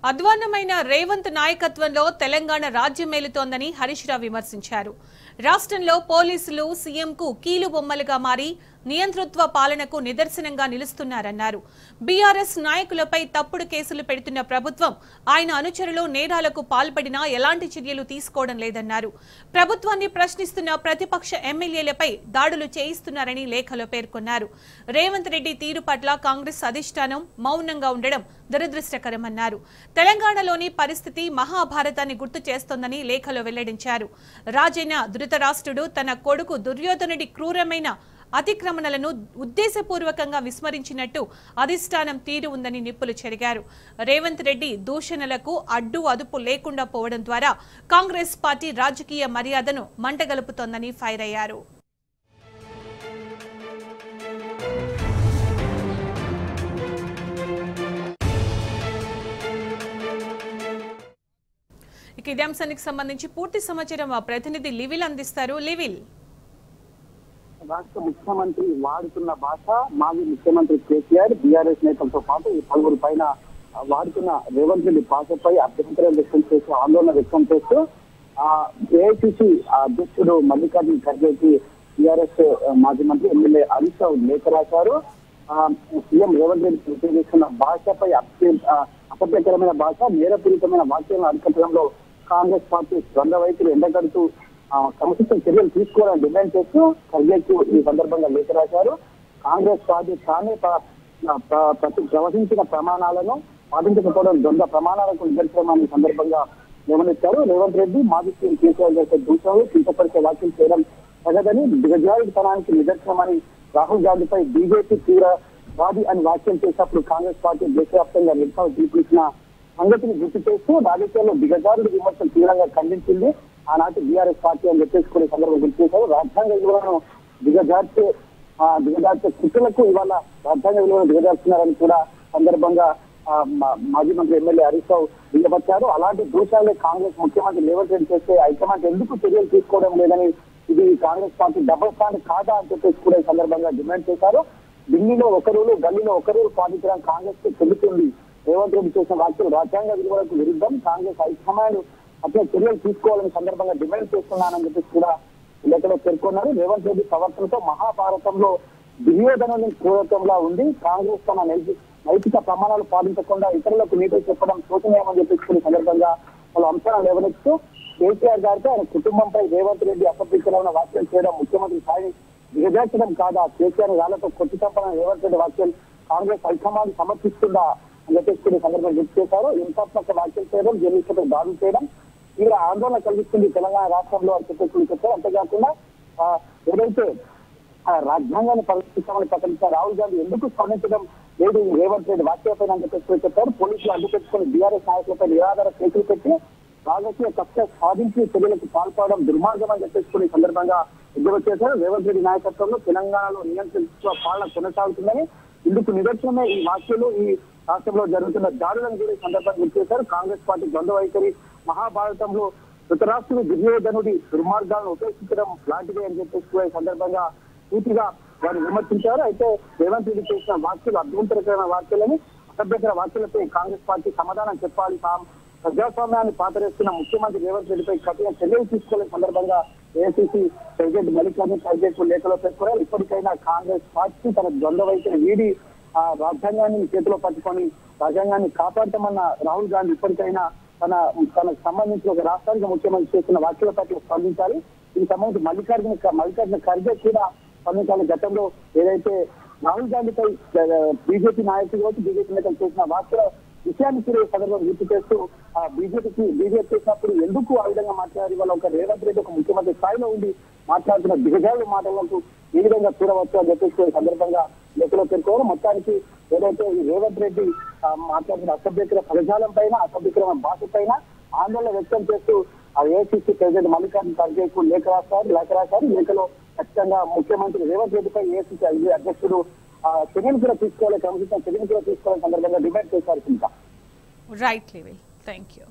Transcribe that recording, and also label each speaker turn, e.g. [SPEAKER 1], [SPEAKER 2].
[SPEAKER 1] అధ్వాన్నమైన రేవంత్ నాయకత్వంలో తెలంగాణ రాజ్యమేలుతోందని హరీష్ రావు విమర్శించారు. రాష్ట్రంలో పోలీసులు సీఎంకు కీలు బొమ్మలుగా మారి నియంతృత్వ పాలనకు నిదర్శనంగా నిలుస్తున్నారన్నారు. బీఆర్ఎస్ నాయకులపై తప్పుడు కేసులు పెడుతున్న ప్రభుత్వం ఆయన అనుచరులు నేరాలకు పాల్పడినా ఎలాంటి చర్యలు తీసుకోవడం లేదన్నారు. ప్రభుత్వాన్ని ప్రశ్నిస్తున్న ప్రతిపక్ష ఎమ్మెల్యేలపై దాడులు చేయిస్తున్నారని లేఖలో పేర్కొన్నారు. రేవంత్ రెడ్డి తీరు పట్ల కాంగ్రెస్ అధిష్టానం మౌనంగా ఉండడం దురదృష్టకరమన్నారు. తెలంగాణలోని పరిస్థితి మహాభారతాన్ని గుర్తు చేస్తోందని లేఖలో వెల్లడించారు. రాజైన ధృతరాష్ట్రుడు తన కొడుకు దుర్యోధనుడి క్రూరమైన అతిక్రమణలను ఉద్దేశపూర్వకంగా విస్మరించినట్టు అధిష్టానం తీరు ఉందని నిప్పులు చెరిగారు. రేవంత్ రెడ్డి దూషణలకు అడ్డు అదుపు లేకుండా పోవడం ద్వారా కాంగ్రెస్ పార్టీ రాజకీయ మర్యాదను మంటగలుపుతోందని ఫైర్ అయ్యారు. ఇదే అంశానికి సంబంధించి పూర్తి సమాచారం మా ప్రతినిధి లివిల్ అందిస్తారు. లివిల్,
[SPEAKER 2] రాష్ట్ర ముఖ్యమంత్రి వాడుతున్న భాష మాజీ ముఖ్యమంత్రి కేసీఆర్ బీఆర్ఎస్ నేతలతో పాటు ఈ పలువురు పైన వాడుతున్న రేవంత్ రెడ్డి భాషపై అభ్యంతరం వ్యక్తం చేస్తూ ఆందోళన వ్యక్తం చేస్తూ ఏఐసీసీ అధ్యక్షుడు మల్లికార్జున ఖర్గేకి బీఆర్ఎస్ మాజీ మంత్రి ఎమ్మెల్యే హరీష్ రావు లేఖ రాశారు. సీఎం రేవంత్ రెడ్డి ఉపయోగిస్తున్న భాషపై అసభ్యకరమైన భాష, నేరపూరితమైన వ్యాఖ్యలను అరికట్టడంలో కాంగ్రెస్ పార్టీ ద్వంద్వ వైఖరి ఎండగడుతూ సముచిత చర్యలు తీసుకోవాలని డిమాండ్ చేస్తూ ఖర్గేకు ఈ సందర్భంగా లేఖ రాశారు. కాంగ్రెస్ పార్టీ తానే ప్రవహించిన ప్రమాణాలను పాటించకపోవడం ద్వంద్వ ప్రమాణాలకు నిదర్శనమని సందర్భంగా గమనించారు. రేవంత్ రెడ్డి మాజీ సీఎం కేసీఆర్ చేసే దూషణలు కించపరిచే వ్యాఖ్యలు చేయడం తగదని, దిగజారుతనానికి నిదర్శనమని రాహుల్ గాంధీపై బీజేపీ తీవ్రవాది అని వ్యాఖ్యలు చేసినప్పుడు కాంగ్రెస్ పార్టీ దేశవ్యాప్తంగా నిరసన తీర్పిచ్చిన సంగతిని గుర్తు చేస్తూ రాజకీయాల్లో దిగజారుడు విమర్శలు తీవ్రంగా ఖండించింది ఆనాటి బీఆర్ఎస్ పార్టీ అని చెప్పేసుకునే సందర్భం గుర్తు చేశారు. రాజ్యాంగ విలువలను దిగజార్చే కుట్రలకు ఇవాళ రాజ్యాంగ విలువలను దిగజార్చున్నారని కూడా సందర్భంగా మాజీ మంత్రి ఎమ్మెల్యే హరీష్ రావు దిగబచ్చారు. అలాంటి దోషాలే కాంగ్రెస్ ముఖ్యమంత్రి రేవంత్ రెడ్డి చేస్తే హైకమాండ్ ఎందుకు చర్యలు తీసుకోవడం లేదని, ఇది కాంగ్రెస్ పార్టీ డబుల్ స్టాండ్ కాదా అని చెప్పేసి కూడా ఈ సందర్భంగా డిమాండ్ చేశారు. ఢిల్లీలో ఒక రూలు, గల్లీలో ఒక రూలు పాటించడం కాంగ్రెస్ కి చెబుతుంది. రేవంత్ రెడ్డి చేసిన వ్యాఖ్యలు రాజ్యాంగ విలువలకు విరుద్ధం, కాంగ్రెస్ హైకమాండ్ అట్లా చర్యలు తీసుకోవాలని సందర్భంగా డిమాండ్ చేస్తున్నానని చెప్పేసి కూడా లేఖలో పేర్కొన్నారు. రేవంత్ రెడ్డి ప్రవర్తనతో మహాభారతంలో దుర్యోధనుని క్రూరత్వంలా ఉంది. కాంగ్రెస్ తన నైతిక ప్రమాణాలు పాటించకుండా ఇతరులకు నీతులు చెప్పడం శోచనీయమని చెప్పేసి సందర్భంగా వాళ్ళు అంశాలను లేవనెత్తూ కేసీఆర్ గారితో ఆయన కుటుంబంపై రేవంత్ రెడ్డి అసభ్యకరమైన వ్యాఖ్యలు చేయడం ముఖ్యమంత్రి స్థాయిని దిగజార్చడం కాదా, కేసీఆర్ గాలతో కొట్టి చంపడం రేవంత్ రెడ్డి వ్యాఖ్యలు కాంగ్రెస్ హైకమాండ్ సమర్థిస్తుందా అని చెప్పేసి సందర్భంగా గుర్తు చేశారు. హింసాత్మక వ్యాఖ్యలు చేయడం, జర్నలిస్టులపై దాడులు చేయడం తీవ్ర ఆందోళన కలిగిస్తుంది తెలంగాణ రాష్ట్రంలో అని చెప్పేసి చెప్పారు. అంతేకాకుండా ఏదైతే రాజ్యాంగాన్ని పరిరక్షిస్తామని ప్రకటించిన రాహుల్ గాంధీ ఎందుకు స్పందించడం లేదు రేవంత్ రెడ్డి వ్యాఖ్యలపై అని చెప్పేసి చెప్పారు. పోలీసులు అడ్డు పెట్టుకుని బీఆర్ఎస్ నాయకులపై నిరాధార కేసులు పెట్టి రాజకీయ కక్ష సాధించి చర్యలకు పాల్పడడం దుర్మార్గం అని చెప్పేసి సందర్భంగా ఉద్యమం చేశారు. రేవంత్ రెడ్డి నాయకత్వంలో తెలంగాణలో నియంత్రించే పాలన కొనసాగుతుందని, ఇందుకు నిదర్శనమే ఈ వ్యాఖ్యలు, ఈ రాష్ట్రంలో జరుగుతున్న దాడులను కూడా ఈ సందర్భంగా గుర్తు చేశారు. కాంగ్రెస్ పార్టీ ద్వంద్వ వైఖరి మహాభారతంలో ధృతరాష్ట్రుడు దుర్యోధనుడి దుర్మార్గాలను ఉపేక్షించడం లాంటిదే అని చెప్పేసి కూడా ఈ సందర్భంగా పూర్తిగా వారు విమర్శించారు. అయితే రేవంత్ రెడ్డి చేసిన వ్యాఖ్యలు అభ్యంతరకరమైన వ్యాఖ్యలని, అసభ్యకర వ్యాఖ్యలపై కాంగ్రెస్ పార్టీ సమాధానం చెప్పాలి. ప్రజాస్వామ్యాన్ని పాతరేస్తున్న ముఖ్యమంత్రి రేవంత్ రెడ్డిపై కఠిన చర్యలు తీసుకోవాలని సందర్భంగా ఏఐసీసీ ప్రెసిడెంట్ మల్లికార్జున ఖర్గే లేఖలో పేర్కొన్నారు. ఇప్పటికైనా కాంగ్రెస్ పార్టీ తన ద్వంద్వ వైఖరి వీడి రాజ్యాంగాన్ని చేతిలో పట్టుకొని రాజ్యాంగాన్ని కాపాడతామన్న రాహుల్ గాంధీ ఇప్పటికైనా తనకు సంబంధించిన ఒక రాష్ట్రానికి ముఖ్యమంత్రి చేస్తున్న వ్యాఖ్యల పట్ల స్పందించాలి. దీనికి సంబంధించి మల్లికార్జున ఖర్గే కూడా స్పందించాలి. గతంలో ఏదైతే రాహుల్ గాంధీపై బీజేపీ నాయకులు బీజేపీ నేతలు చేసిన వ్యాఖ్యల విషయాన్ని కూడా సందర్భం గుర్తు చేస్తూ బీజేపీ చేసినప్పుడు ఎందుకు ఆ విధంగా మాట్లాడారు, వాళ్ళ ఒక రేవంత్ రెడ్డి ఒక ముఖ్యమంత్రి స్థాయిలో ఉండి మాట్లాడుతున్న దిగజారు మాటలకు ఏ విధంగా చూడవచ్చు అని చెప్పేసి సందర్భంగా లెక్కలో పేర్కోవాలి. మొత్తానికి ఏదైతే ఈ రేవంత్ రెడ్డి మాట్లాడుతున్న అసభ్యకర పదజాలం పైన, అసభ్యకరమైన భాష పైన ఆందోళన వ్యక్తం చేస్తూ ఏఐసీసీ ప్రెసిడెంట్ మల్లికార్జున ఖర్గేకు లేఖ రాశారు. లేఖలో ఖచ్చితంగా ముఖ్యమంత్రి రేవంత్ రెడ్డిపై ఏఐసీసీ అధ్యక్షుడు చర్యలు కూడా తీసుకోవాలి, క్రమశిక్షణ చర్యలు కూడా తీసుకోవాలని సందర్భంగా డిమాండ్ చేశారు.
[SPEAKER 1] Right, thank you.